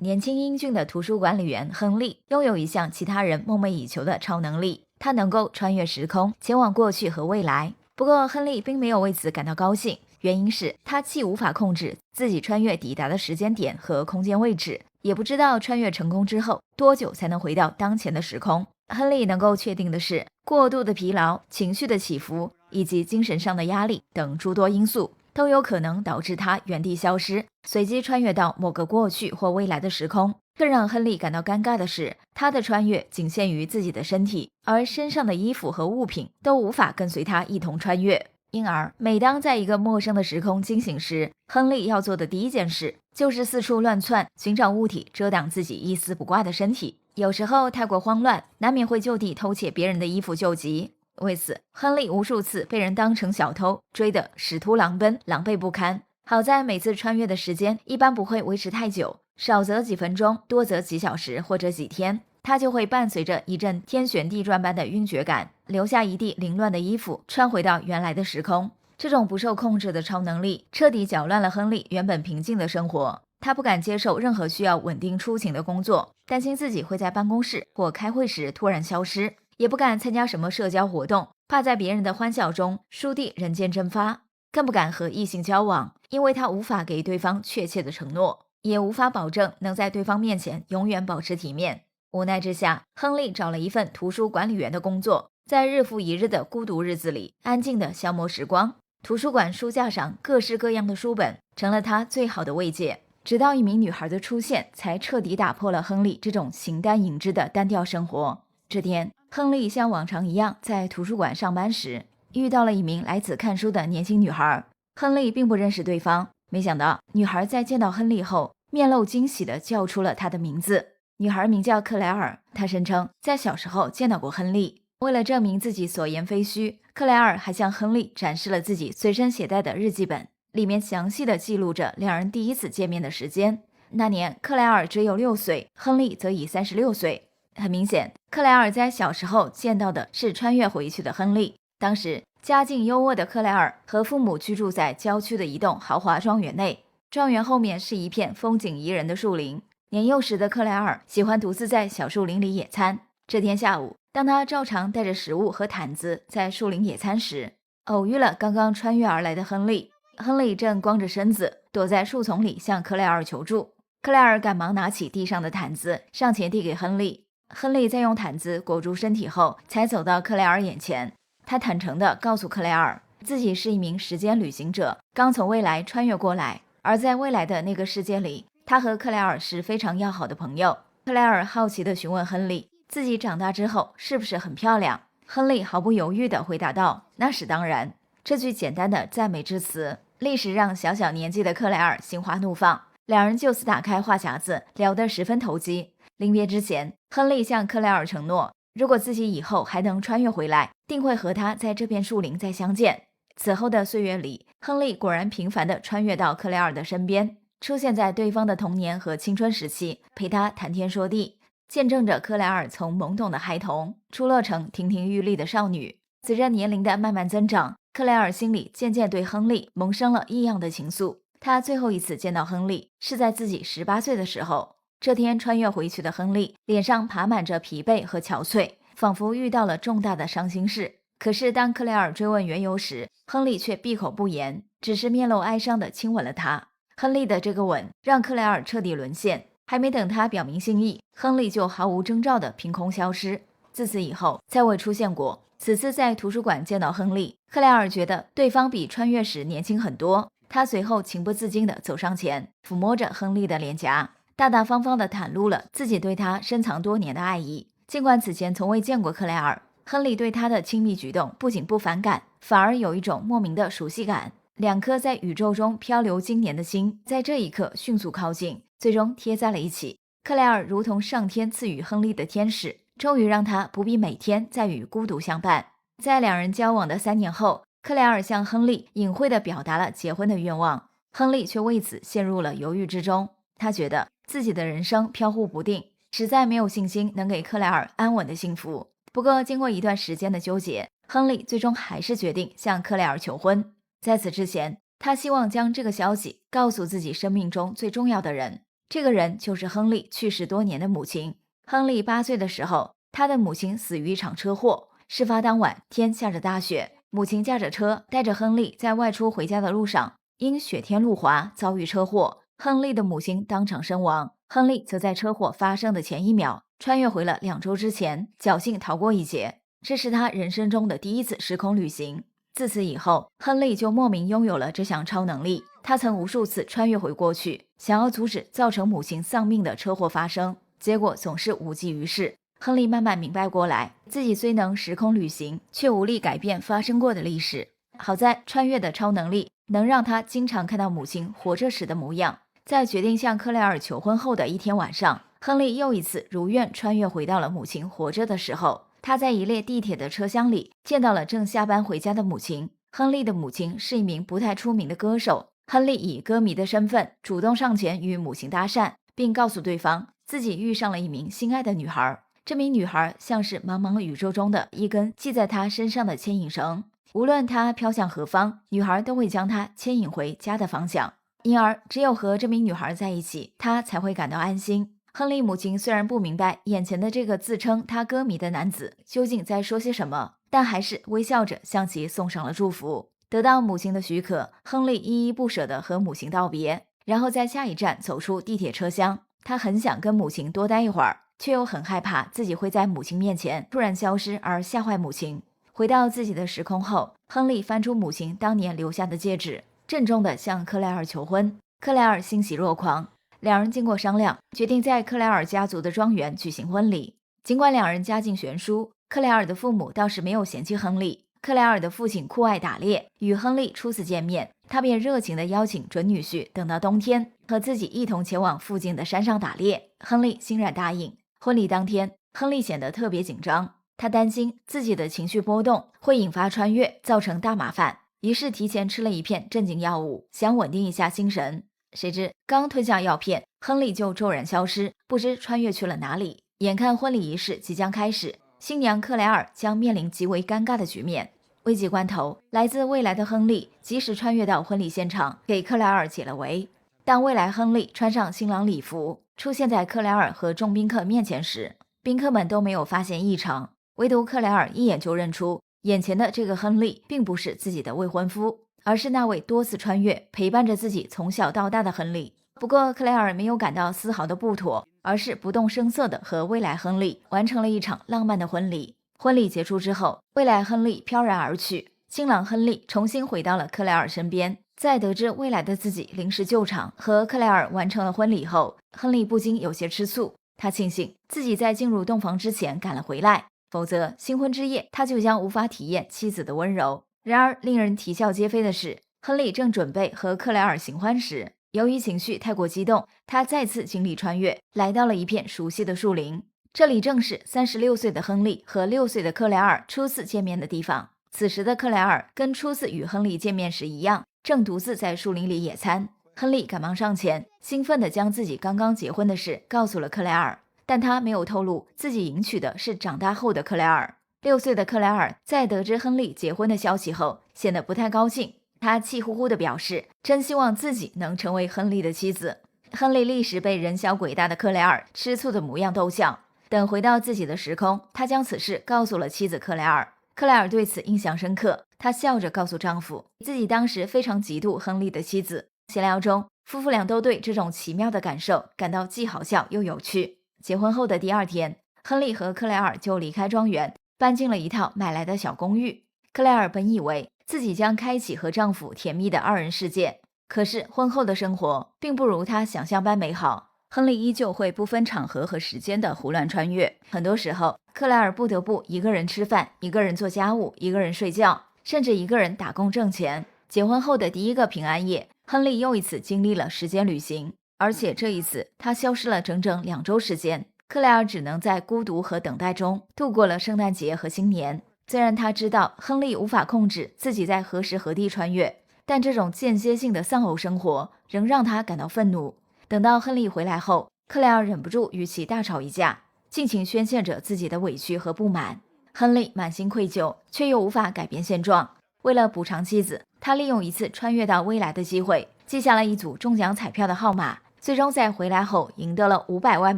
年轻英俊的图书管理员亨利拥有一项其他人梦寐以求的超能力，他能够穿越时空，前往过去和未来。不过，亨利并没有为此感到高兴，原因是他既无法控制自己穿越抵达的时间点和空间位置，也不知道穿越成功之后多久才能回到当前的时空。亨利能够确定的是，过度的疲劳、情绪的起伏以及精神上的压力等诸多因素都有可能导致他原地消失，随机穿越到某个过去或未来的时空。更让亨利感到尴尬的是，他的穿越仅限于自己的身体，而身上的衣服和物品都无法跟随他一同穿越。因而，每当在一个陌生的时空惊醒时，亨利要做的第一件事就是四处乱窜，寻找物体遮挡自己一丝不挂的身体。有时候太过慌乱，难免会就地偷窃别人的衣服救急。为此，亨利无数次被人当成小偷，追得使徒狼奔，狼狈不堪。好在每次穿越的时间一般不会维持太久，少则几分钟，多则几小时或者几天，他就会伴随着一阵天旋地转般的晕厥感，留下一地凌乱的衣服，穿回到原来的时空。这种不受控制的超能力彻底搅乱了亨利原本平静的生活。他不敢接受任何需要稳定出勤的工作，担心自己会在办公室或开会时突然消失，也不敢参加什么社交活动，怕在别人的欢笑中倏地人间蒸发。更不敢和异性交往，因为他无法给对方确切的承诺，也无法保证能在对方面前永远保持体面。无奈之下，亨利找了一份图书管理员的工作，在日复一日的孤独日子里安静地消磨时光。图书馆书架上各式各样的书本成了他最好的慰藉，直到一名女孩的出现，才彻底打破了亨利这种形单影只的单调生活。这天，亨利像往常一样在图书馆上班时，遇到了一名来此看书的年轻女孩。亨利并不认识对方，没想到女孩在见到亨利后，面露惊喜地叫出了他的名字。女孩名叫克莱尔，她声称在小时候见到过亨利。为了证明自己所言非虚，克莱尔还向亨利展示了自己随身携带的日记本，里面详细地记录着两人第一次见面的时间。那年克莱尔只有6岁，亨利则已36岁。很明显，克莱尔在小时候见到的是穿越回去的亨利。当时家境优渥的克莱尔和父母居住在郊区的一栋豪华庄园内，庄园后面是一片风景宜人的树林。年幼时的克莱尔喜欢独自在小树林里野餐。这天下午，当他照常带着食物和毯子在树林野餐时，偶遇了刚刚穿越而来的亨利。亨利正光着身子躲在树丛里向克莱尔求助。克莱尔赶忙拿起地上的毯子上前递给亨利。亨利在用毯子裹住身体后，才走到克莱尔眼前。他坦诚地告诉克莱尔，自己是一名时间旅行者，刚从未来穿越过来，而在未来的那个世界里，他和克莱尔是非常要好的朋友。克莱尔好奇地询问亨利，自己长大之后是不是很漂亮？亨利毫不犹豫地回答道：“那是当然。”这句简单的赞美之词，立时让小小年纪的克莱尔心花怒放。两人就此打开话匣子，聊得十分投机。临别之前，亨利向克莱尔承诺，如果自己以后还能穿越回来，定会和他在这片树林再相见。此后的岁月里，亨利果然频繁地穿越到克莱尔的身边，出现在对方的童年和青春时期，陪他谈天说地，见证着克莱尔从懵懂的孩童出落成亭亭玉立的少女。随着年龄的慢慢增长，克莱尔心里渐渐对亨利萌生了异样的情愫。他最后一次见到亨利是在自己18岁的时候。这天穿越回去的亨利脸上爬满着疲惫和憔悴，仿佛遇到了重大的伤心事。可是当克莱尔追问缘由时，亨利却闭口不言，只是面露哀伤地亲吻了她。亨利的这个吻让克莱尔彻底沦陷，还没等他表明心意，亨利就毫无征兆地凭空消失。自此以后再未出现过。此次在图书馆见到亨利，克莱尔觉得对方比穿越时年轻很多。他随后情不自禁地走上前，抚摸着亨利的脸颊，大大方方地袒露了自己对他深藏多年的爱意。尽管此前从未见过克莱尔，亨利对他的亲密举动不仅不反感，反而有一种莫名的熟悉感。两颗在宇宙中漂流经年的心，在这一刻迅速靠近，最终贴在了一起。克莱尔如同上天赐予亨利的天使，终于让他不必每天再与孤独相伴。在两人交往的3年后，克莱尔向亨利隐晦地表达了结婚的愿望，亨利却为此陷入了犹豫之中。他觉得自己的人生飘忽不定，实在没有信心能给克莱尔安稳的幸福。不过经过一段时间的纠结，亨利最终还是决定向克莱尔求婚。在此之前，他希望将这个消息告诉自己生命中最重要的人。这个人就是亨利去世多年的母亲。亨利8岁的时候，他的母亲死于一场车祸。事发当晚，天下着大雪，母亲驾着车带着亨利在外出回家的路上，因雪天路滑遭遇车祸，亨利的母亲当场身亡。亨利则在车祸发生的前1秒穿越回了2周之前，侥幸逃过一劫。这是他人生中的第一次时空旅行。自此以后，亨利就莫名拥有了这项超能力。他曾无数次穿越回过去，想要阻止造成母亲丧命的车祸发生，结果总是无济于事。亨利慢慢明白过来，自己虽能时空旅行，却无力改变发生过的历史。好在穿越的超能力能让他经常看到母亲活着时的模样。在决定向克莱尔求婚后的一天晚上，亨利又一次如愿穿越回到了母亲活着的时候。他在一列地铁的车厢里见到了正下班回家的母亲。亨利的母亲是一名不太出名的歌手。亨利以歌迷的身份主动上前与母亲搭讪，并告诉对方自己遇上了一名心爱的女孩。这名女孩像是茫茫宇宙中的一根系在他身上的牵引绳，无论他飘向何方，女孩都会将他牵引回家的方向。因而只有和这名女孩在一起，他才会感到安心。亨利母亲虽然不明白眼前的这个自称他歌迷的男子究竟在说些什么，但还是微笑着向其送上了祝福。得到母亲的许可，亨利依依不舍地和母亲道别，然后在下一站走出地铁车厢。他很想跟母亲多待一会儿，却又很害怕自己会在母亲面前突然消失而吓坏母亲。回到自己的时空后，亨利翻出母亲当年留下的戒指，郑重地向克莱尔求婚。克莱尔欣喜若狂，两人经过商量，决定在克莱尔家族的庄园举行婚礼。尽管两人家境悬殊，克莱尔的父母倒是没有嫌弃亨利。克莱尔的父亲酷爱打猎，与亨利初次见面，他便热情地邀请准女婿等到冬天和自己一同前往附近的山上打猎。亨利欣然答应。婚礼当天，亨利显得特别紧张，他担心自己的情绪波动会引发穿越，造成大麻烦，于是提前吃了一片镇静药物，想稳定一下心神。谁知刚吞下药片，亨利就骤然消失，不知穿越去了哪里。眼看婚礼仪式即将开始，新娘克莱尔将面临极为尴尬的局面。危急关头，来自未来的亨利及时穿越到婚礼现场，给克莱尔解了围。当未来亨利穿上新郎礼服，出现在克莱尔和众宾客面前时，宾客们都没有发现异常，唯独克莱尔一眼就认出眼前的这个亨利并不是自己的未婚夫，而是那位多次穿越陪伴着自己从小到大的亨利。不过克莱尔没有感到丝毫的不妥，而是不动声色地和未来亨利完成了一场浪漫的婚礼。婚礼结束之后，未来亨利飘然而去，新郎亨利重新回到了克莱尔身边。在得知未来的自己临时救场，和克莱尔完成了婚礼后，亨利不禁有些吃醋。他庆幸自己在进入洞房之前赶了回来，否则新婚之夜他就将无法体验妻子的温柔。然而令人啼笑皆非的是，亨利正准备和克莱尔行欢时，由于情绪太过激动，他再次经历穿越，来到了一片熟悉的树林。这里正是36岁的亨利和6岁的克莱尔初次见面的地方。此时的克莱尔跟初次与亨利见面时一样，正独自在树林里野餐。亨利赶忙上前，兴奋地将自己刚刚结婚的事告诉了克莱尔，但他没有透露自己迎娶的是长大后的克莱尔。6岁的克莱尔在得知亨利结婚的消息后，显得不太高兴。他气呼呼地表示，真希望自己能成为亨利的妻子。亨利立时被人小鬼大的克莱尔吃醋的模样逗笑。等回到自己的时空，他将此事告诉了妻子克莱尔。克莱尔对此印象深刻，她笑着告诉丈夫，自己当时非常嫉妒亨利的妻子。闲聊中，夫妇俩都对这种奇妙的感受感到既好笑又有趣。结婚后的第2天，亨利和克莱尔就离开庄园，搬进了一套买来的小公寓。克莱尔本以为自己将开启和丈夫甜蜜的2人世界，可是婚后的生活并不如她想象般美好。亨利依旧会不分场合和时间的胡乱穿越，很多时候克莱尔不得不一个人吃饭，一个人做家务，一个人睡觉，甚至一个人打工挣钱。结婚后的第1个平安夜，亨利又一次经历了时间旅行，而且这一次他消失了整整2周时间。克莱尔只能在孤独和等待中度过了圣诞节和新年。虽然他知道亨利无法控制自己在何时何地穿越，但这种间歇性的丧偶生活仍让他感到愤怒。等到亨利回来后，克莱尔忍不住与其大吵一架，尽情宣泄着自己的委屈和不满。亨利满心愧疚，却又无法改变现状。为了补偿妻子，他利用一次穿越到未来的机会，记下了一组中奖彩票的号码，最终在回来后赢得了$500万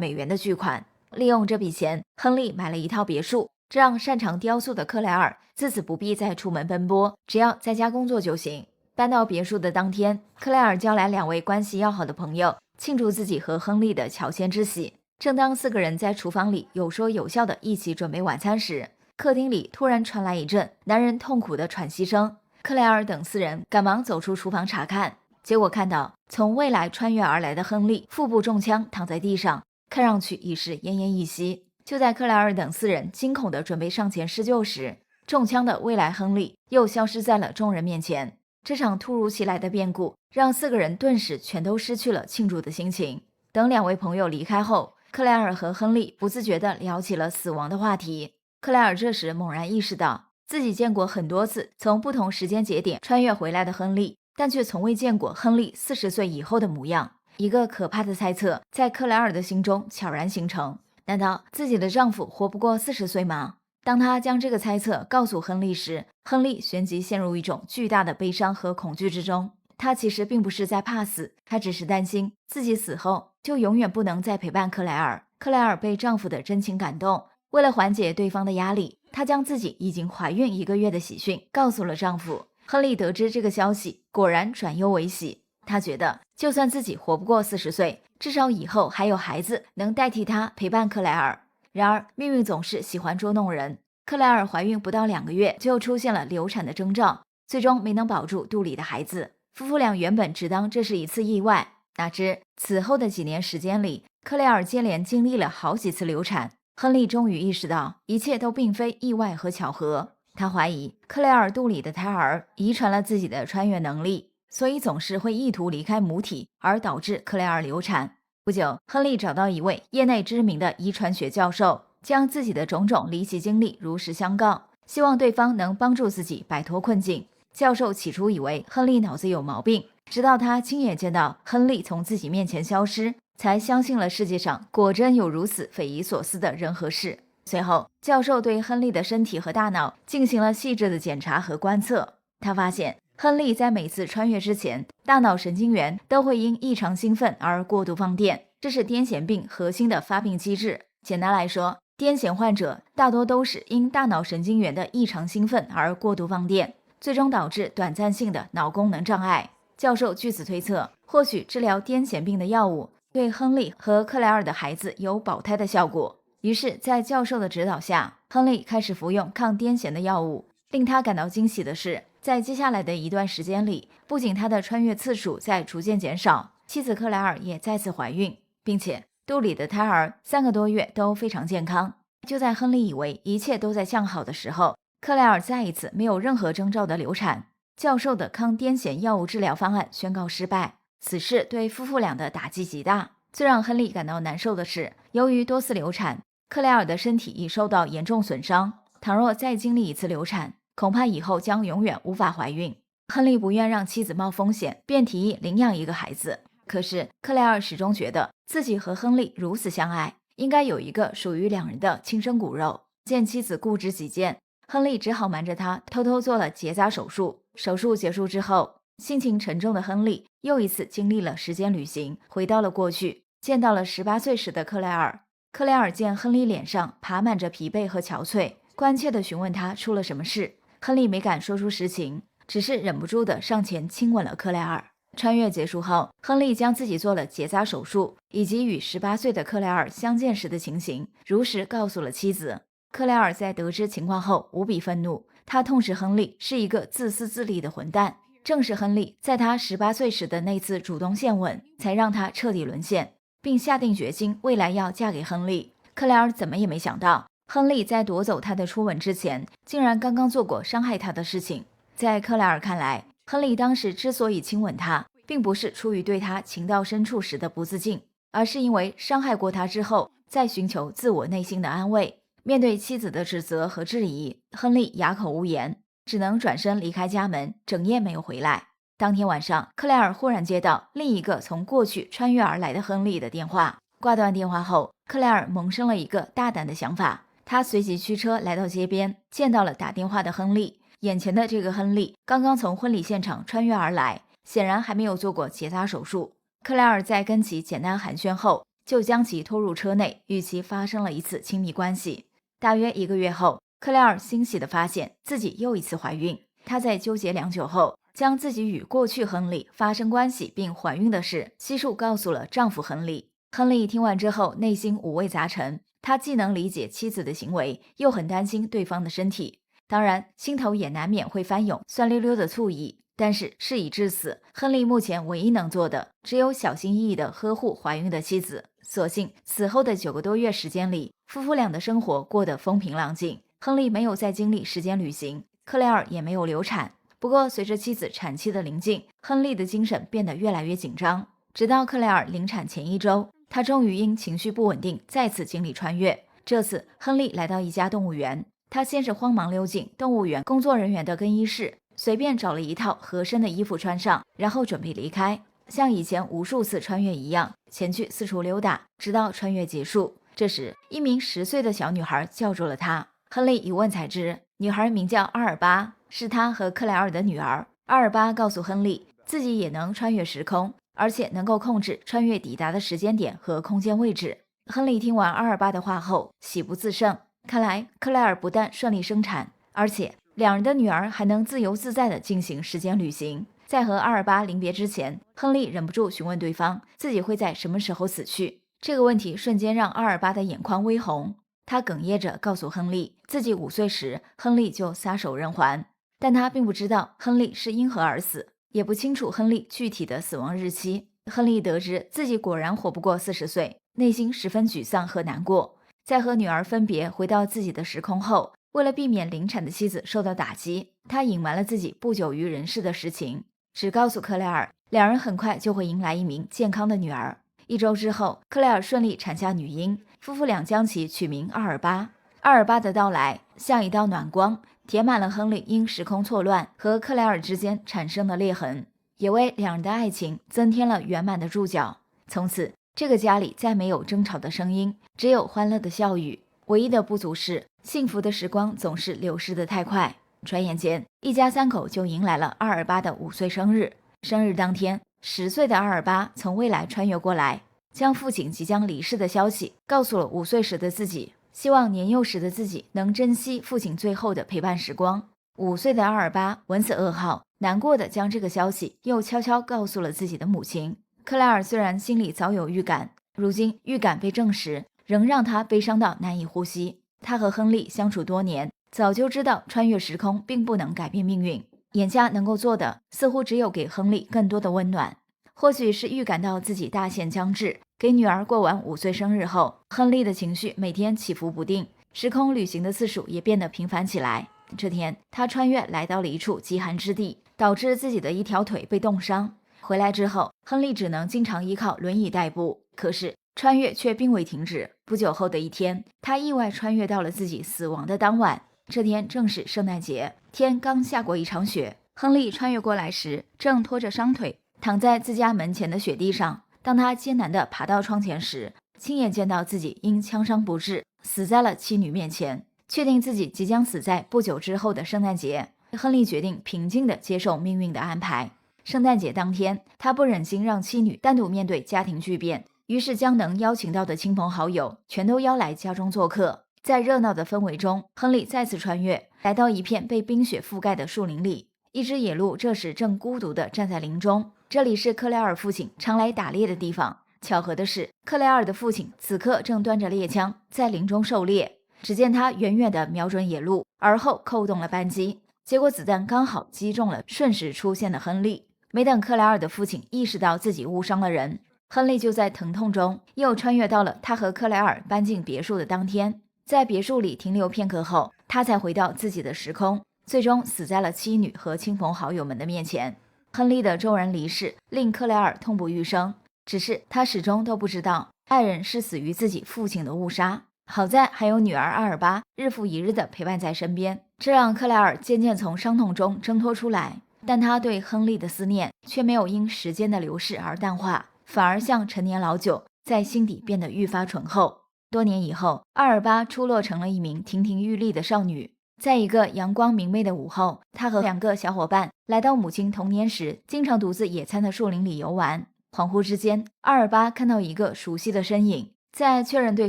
的巨款。利用这笔钱，亨利买了一套别墅，这让擅长雕塑的克莱尔自此不必再出门奔波，只要在家工作就行。搬到别墅的当天，克莱尔叫来2位关系要好的朋友，庆祝自己和亨利的乔迁之喜。正当4个人在厨房里有说有笑的一起准备晚餐时，客厅里突然传来一阵男人痛苦的喘息声。克莱尔等4人赶忙走出厨房查看，结果看到从未来穿越而来的亨利腹部中枪躺在地上，看上去已是奄奄一息。就在克莱尔等4人惊恐地准备上前施救时，中枪的未来亨利又消失在了众人面前。这场突如其来的变故让4个人顿时全都失去了庆祝的心情。等2位朋友离开后，克莱尔和亨利不自觉地聊起了死亡的话题。克莱尔这时猛然意识到，自己见过很多次从不同时间节点穿越回来的亨利，但却从未见过亨利40岁以后的模样。一个可怕的猜测在克莱尔的心中悄然形成，难道自己的丈夫活不过40岁吗？当他将这个猜测告诉亨利时，亨利旋即陷入一种巨大的悲伤和恐惧之中。他其实并不是在怕死，他只是担心自己死后就永远不能再陪伴克莱尔。克莱尔被丈夫的真情感动，为了缓解对方的压力，她将自己已经怀孕1个月的喜讯告诉了丈夫。亨利得知这个消息，果然转忧为喜。他觉得就算自己活不过40岁，至少以后还有孩子能代替他陪伴克莱尔。然而命运总是喜欢捉弄人，克莱尔怀孕不到2个月就出现了流产的征兆，最终没能保住肚里的孩子。夫妇俩原本只当这是一次意外，哪知此后的几年时间里，克莱尔接连经历了好几次流产。亨利终于意识到一切都并非意外和巧合，他怀疑克莱尔肚里的胎儿遗传了自己的穿越能力，所以总是会意图离开母体，而导致克莱尔流产。不久，亨利找到一位业内知名的遗传学教授，将自己的种种离奇经历如实相告，希望对方能帮助自己摆脱困境。教授起初以为亨利脑子有毛病，直到他亲眼见到亨利从自己面前消失，才相信了世界上果真有如此匪夷所思的人和事。随后，教授对亨利的身体和大脑进行了细致的检查和观测，他发现亨利在每次穿越之前，大脑神经元都会因异常兴奋而过度放电，这是癫痫病核心的发病机制。简单来说，癫痫患者大多都是因大脑神经元的异常兴奋而过度放电，最终导致短暂性的脑功能障碍。教授据此推测，或许治疗癫痫病的药物对亨利和克莱尔的孩子有保胎的效果。于是，在教授的指导下，亨利开始服用抗癫痫的药物。令他感到惊喜的是，在接下来的一段时间里，不仅他的穿越次数在逐渐减少，妻子克莱尔也再次怀孕，并且肚里的胎儿3个多月都非常健康。就在亨利以为一切都在向好的时候，克莱尔再一次没有任何征兆的流产。教授的抗癫痫药物治疗方案宣告失败，此事对夫妇俩的打击极大。最让亨利感到难受的是，由于多次流产，克莱尔的身体已受到严重损伤，倘若再经历一次流产，恐怕以后将永远无法怀孕。亨利不愿让妻子冒风险，便提议领养一个孩子。可是克莱尔始终觉得自己和亨利如此相爱，应该有一个属于2人的亲生骨肉。见妻子固执己见，亨利只好瞒着她偷偷做了结扎手术。手术结束之后，心情沉重的亨利又一次经历了时间旅行，回到了过去，见到了18岁时的克莱尔。克莱尔见亨利脸上爬满着疲惫和憔悴，关切地询问他出了什么事。亨利没敢说出实情，只是忍不住地上前亲吻了克莱尔。穿越结束后，亨利将自己做了结扎手术，以及与18岁的克莱尔相见时的情形如实告诉了妻子。克莱尔在得知情况后无比愤怒，他痛斥亨利是一个自私自利的混蛋。正是亨利在他18岁时的那次主动献吻，才让他彻底沦陷，并下定决心未来要嫁给亨利。克莱尔怎么也没想到，亨利在夺走他的初吻之前，竟然刚刚做过伤害他的事情。在克莱尔看来，亨利当时之所以亲吻他，并不是出于对他情到深处时的不自禁，而是因为伤害过他之后，在寻求自我内心的安慰。面对妻子的指责和质疑，亨利哑口无言，只能转身离开家门，整夜没有回来。当天晚上，克莱尔忽然接到另一个从过去穿越而来的亨利的电话。挂断电话后，克莱尔萌生了一个大胆的想法，他随即驱车来到街边，见到了打电话的亨利。眼前的这个亨利刚刚从婚礼现场穿越而来，显然还没有做过结扎手术。克莱尔在跟其简单寒暄后，就将其拖入车内，与其发生了一次亲密关系。大约1个月后，克莱尔欣喜地发现自己又一次怀孕。她在纠结良久后，将自己与过去亨利发生关系并怀孕的事悉数告诉了丈夫亨利。亨利听完之后，内心五味杂陈，他既能理解妻子的行为，又很担心对方的身体，当然心头也难免会翻涌酸溜溜的醋意。但是事已至此，亨利目前唯一能做的只有小心翼翼地呵护怀孕的妻子。所幸此后的9个多月时间里，夫妇俩的生活过得风平浪静。亨利没有再经历时间旅行，克莱尔也没有流产。不过随着妻子产期的临近，亨利的精神变得越来越紧张。直到克莱尔临产前1周，他终于因情绪不稳定再次经历穿越。这次亨利来到一家动物园，他先是慌忙溜进动物园工作人员的更衣室，随便找了一套合身的衣服穿上，然后准备离开，像以前无数次穿越一样前去四处溜达，直到穿越结束。这时一名10岁的小女孩叫住了他。亨利一问才知，女孩名叫阿尔巴，是他和克莱尔的女儿。阿尔巴告诉亨利，自己也能穿越时空，而且能够控制穿越抵达的时间点和空间位置。亨利听完阿尔巴的话后，喜不自胜。看来克莱尔不但顺利生产，而且两人的女儿还能自由自在地进行时间旅行。在和阿尔巴临别之前，亨利忍不住询问对方自己会在什么时候死去。这个问题瞬间让阿尔巴的眼眶微红，他哽咽着告诉亨利，自己5岁时亨利就撒手人寰，但他并不知道亨利是因何而死，也不清楚亨利具体的死亡日期。亨利得知自己果然活不过40岁，内心十分沮丧和难过。在和女儿分别回到自己的时空后，为了避免临产的妻子受到打击，他隐瞒了自己不久于人世的实情，只告诉克莱尔，两人很快就会迎来一名健康的女儿。1周之后，克莱尔顺利产下女婴，夫妇俩将其取名阿尔巴。阿尔巴的到来像一道暖光，填满了亨利因时空错乱和克莱尔之间产生的裂痕，也为两人的爱情增添了圆满的注脚。从此这个家里再没有争吵的声音，只有欢乐的笑语。唯一的不足是，幸福的时光总是流逝得太快。转眼间，一家3口就迎来了阿尔巴的5岁生日。生日当天，10岁的阿尔巴从未来穿越过来，将父亲即将离世的消息告诉了5岁时的自己，希望年幼时的自己能珍惜父亲最后的陪伴时光。5岁的阿尔巴闻此噩耗，难过的将这个消息又悄悄告诉了自己的母亲。克莱尔虽然心里早有预感，如今预感被证实，仍让他悲伤到难以呼吸。他和亨利相处多年，早就知道穿越时空并不能改变命运，眼下能够做的似乎只有给亨利更多的温暖。或许是预感到自己大限将至，给女儿过完5岁生日后，亨利的情绪每天起伏不定，时空旅行的次数也变得频繁起来。这天，他穿越来到了一处极寒之地，导致自己的一条腿被冻伤。回来之后，亨利只能经常依靠轮椅代步，可是穿越却并未停止。不久后的一天，他意外穿越到了自己死亡的当晚。这天正是圣诞节，天刚下过一场雪。亨利穿越过来时，正拖着伤腿躺在自家门前的雪地上。当他艰难地爬到窗前时，亲眼见到自己因枪伤不治死在了妻女面前，确定自己即将死在不久之后的圣诞节。亨利决定平静地接受命运的安排。圣诞节当天，他不忍心让妻女单独面对家庭巨变，于是将能邀请到的亲朋好友全都邀来家中做客。在热闹的氛围中，亨利再次穿越，来到一片被冰雪覆盖的树林里。一只野鹿这时正孤独地站在林中，这里是克莱尔父亲常来打猎的地方。巧合的是，克莱尔的父亲此刻正端着猎枪在林中狩猎。只见他远远地瞄准野鹿，而后扣动了扳机，结果子弹刚好击中了瞬时出现的亨利。没等克莱尔的父亲意识到自己误伤了人，亨利就在疼痛中又穿越到了他和克莱尔搬进别墅的当天。在别墅里停留片刻后，他才回到自己的时空，最终死在了妻女和亲朋好友们的面前。亨利的骤然离世令克莱尔痛不欲生，只是他始终都不知道爱人是死于自己父亲的误杀。好在还有女儿阿尔巴日复一日的陪伴在身边，这让克莱尔渐渐从伤痛中挣脱出来。但他对亨利的思念却没有因时间的流逝而淡化，反而像陈年老酒，在心底变得愈发醇厚。多年以后，阿尔巴出落成了一名亭亭玉立的少女。在一个阳光明媚的午后，她和2个小伙伴来到母亲童年时经常独自野餐的树林里游玩。恍惚之间，阿尔巴看到一个熟悉的身影。在确认对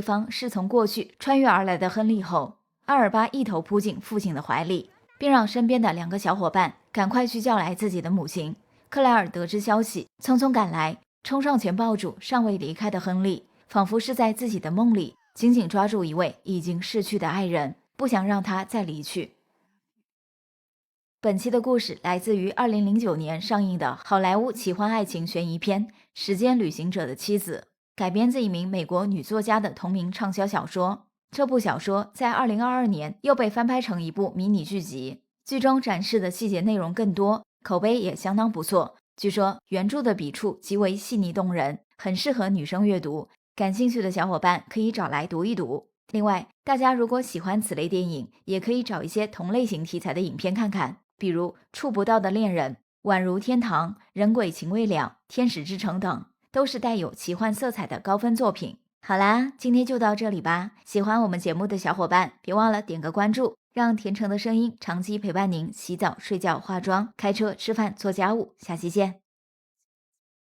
方是从过去穿越而来的亨利后，阿尔巴一头扑进父亲的怀里，并让身边的2个小伙伴赶快去叫来自己的母亲。克莱尔得知消息，匆匆赶来，冲上前抱住尚未离开的亨利，仿佛是在自己的梦里紧紧抓住一位已经逝去的爱人，不想让他再离去。本期的故事来自于2009年上映的好莱坞奇幻爱情悬疑片《时间旅行者的妻子》，改编自一名美国女作家的同名畅销小说。这部小说在2022年又被翻拍成一部迷你剧集，剧中展示的细节内容更多，口碑也相当不错。据说原著的笔触极为细腻动人，很适合女生阅读，感兴趣的小伙伴可以找来读一读。另外，大家如果喜欢此类电影，也可以找一些同类型题材的影片看看，比如《触不到的恋人》、宛如天堂、人鬼情未了、天使之城等，都是带有奇幻色彩的高分作品。好啦，今天就到这里吧。喜欢我们节目的小伙伴，别忘了点个关注，让甜橙的声音长期陪伴您洗澡、睡觉、化妆、开车、吃饭、做家务。下期见。